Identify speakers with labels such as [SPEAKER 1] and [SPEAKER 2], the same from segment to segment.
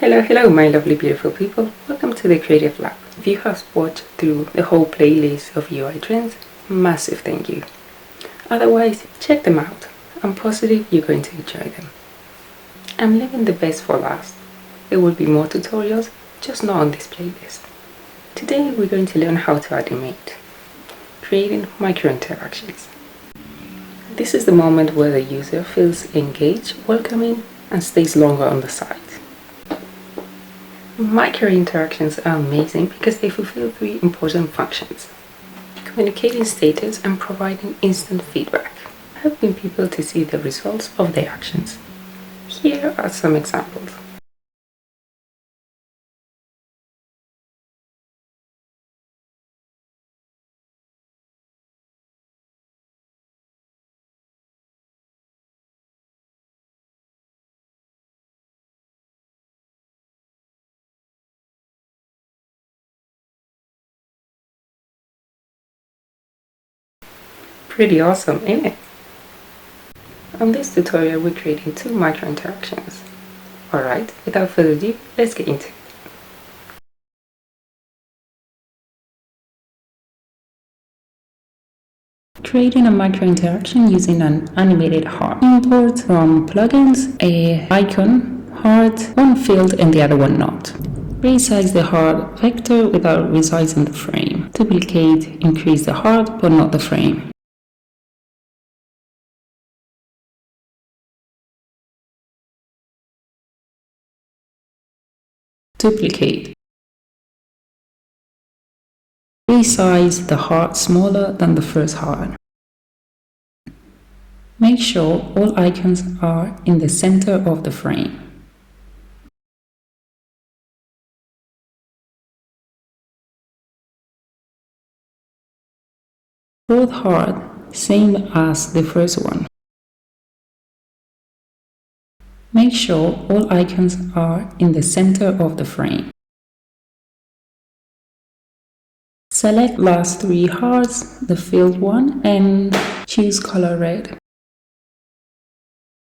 [SPEAKER 1] Hello my lovely beautiful people. Welcome to the Creative Lab. If you have watched through the whole playlist of UI trends, massive thank you. Otherwise, check them out. I'm positive you're going to enjoy them. I'm leaving the best for last. There will be more tutorials, just not on this playlist. Today we're going to learn how to animate, creating micro interactions. This is the moment where the user feels engaged, welcoming, and stays longer on the site. Micro interactions are amazing because they fulfill three important functions: communicating status and providing instant feedback, helping people to see the results of their actions. Here are some examples. Pretty awesome, ain't it? On this tutorial, we're creating two micro interactions. Alright, without further ado, let's get into it. Creating a micro interaction using an animated heart. Import from plugins a icon, heart, one field and the other one not. Resize the heart vector without resizing the frame. Duplicate, increase the heart but not the frame. Duplicate. Resize the heart smaller than the first heart. Make sure all icons are in the center of the frame. Fourth heart, same as the first one. Make sure all icons are in the center of the frame. Select last three hearts, the filled one, and choose color red.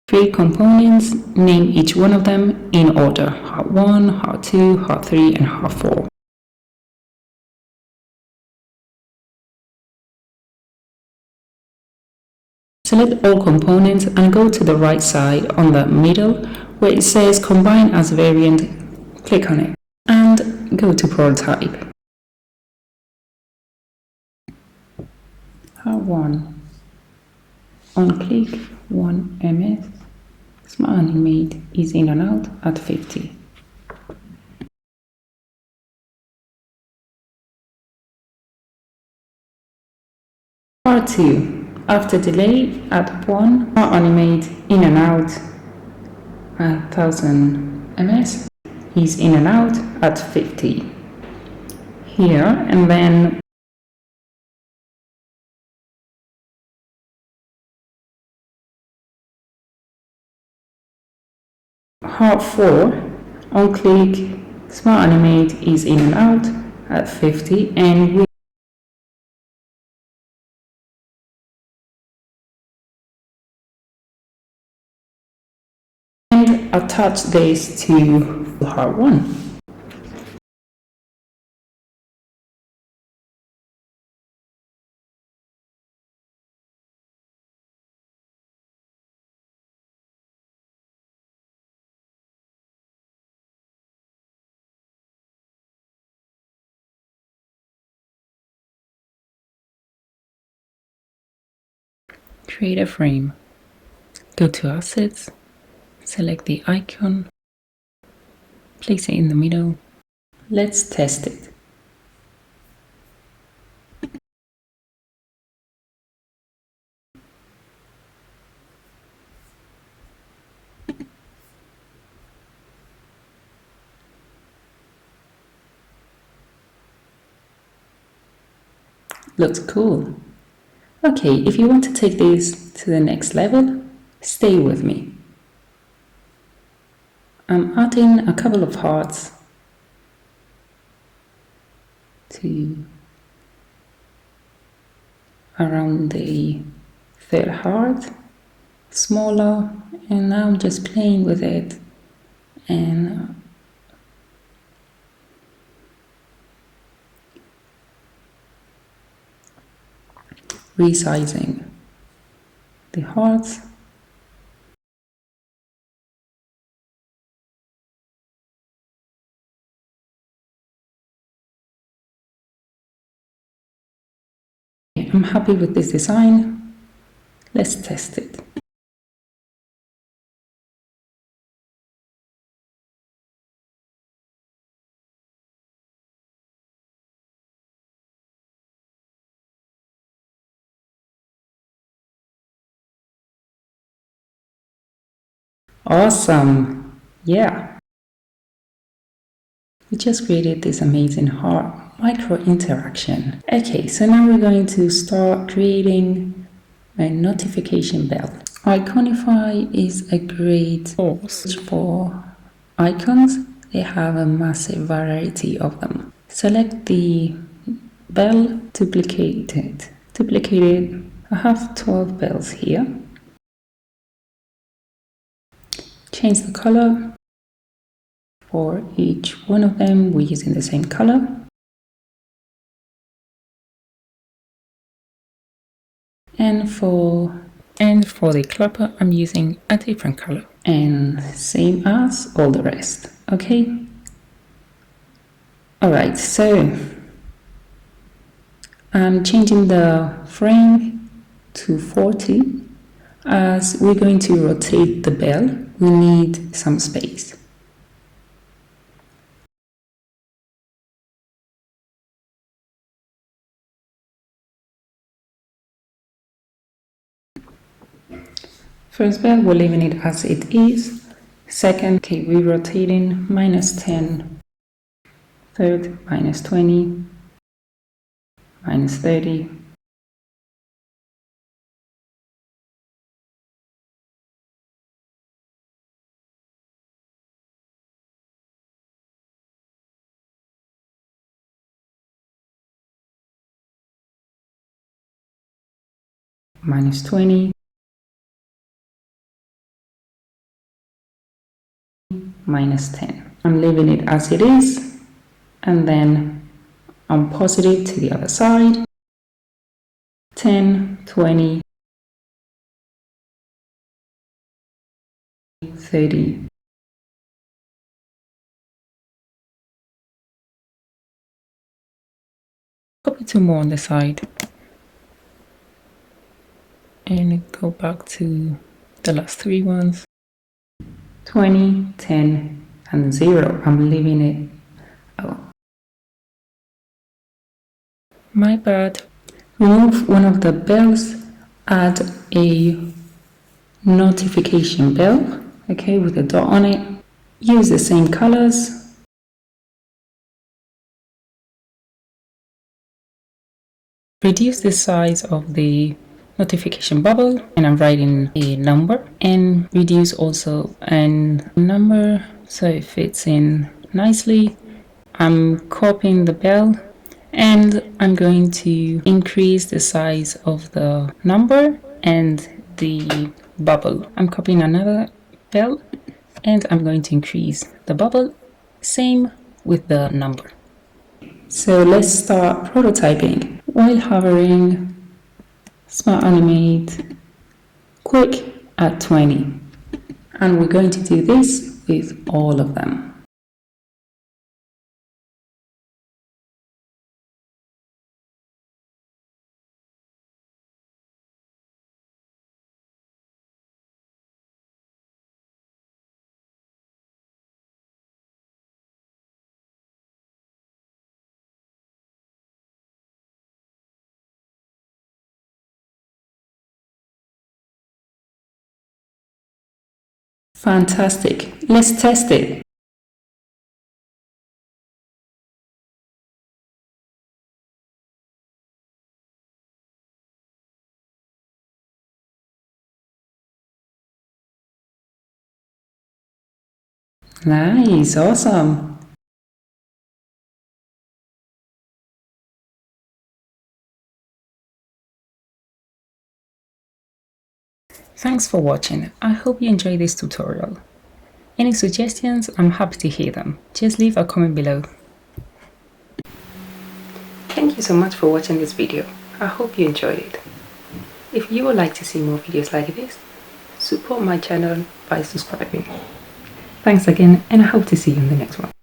[SPEAKER 1] Create components, name each one of them in order: heart 1, heart 2, heart 3, and heart 4. Select all components and go to the right side on the middle where it says Combine as Variant. Click on it and go to Prototype. Heart 1. On click 1 ms. Smart Animate is in and out at 50. Part 2. After delay at 1, Smart Animate in and out at 1000 ms is in and out at 50. Here and then Heart 4, on click, Smart Animate is in and out at 50, and we attach this to Heart 1. Create a frame. Go to Assets, select the icon, place it in the middle. Let's test it. Looks cool. Okay, if you want to take this to the next level, stay with me. I'm adding a couple of hearts to around the third heart, smaller, and now I'm just playing with it and resizing the hearts. I'm happy with this design. Let's test it. Awesome! Yeah! We just created this amazing heart micro interaction. Okay, so now we're going to start creating a notification bell. Iconify is a great source for icons. They have a massive variety of them. Select the bell, duplicate it. I have 12 bells here. Change the color. For each one of them, we're using the same color. And for the clapper, I'm using a different color. And same as all the rest, okay? Alright, so I'm changing the frame to 40. As we're going to rotate the bell, we need some space. First bell, we're leaving it as it is. Second, okay, we're rotating -10. Third, -20. -30. -20. -10. I'm leaving it as it is, and then I'm positive to the other side. 10, 20, 30. Copy 2 more on the side and go back to the last 3 ones. 20, 10, and 0. I'm leaving it. Oh, my bad. Remove one of the bells, add a notification bell, okay, with a dot on it. Use the same colors. Reduce the size of the notification bubble, and I'm writing a number, and reduce also a number so it fits in nicely. I'm copying the bell, and I'm going to increase the size of the number and the bubble. I'm copying another bell, and I'm going to increase the bubble, same with the number. So let's start prototyping. While hovering, Smart Animate, quick at 20. And we're going to do this with all of them. Fantastic. Let's test it. Nice, awesome. Thanks for watching. I hope you enjoyed this tutorial. Any suggestions? I'm happy to hear them. Just leave a comment below. Thank you so much for watching this video. I hope you enjoyed it. if you would like to see more videos like this, support my channel by subscribing. Thanks again, and I hope to see you in the next one.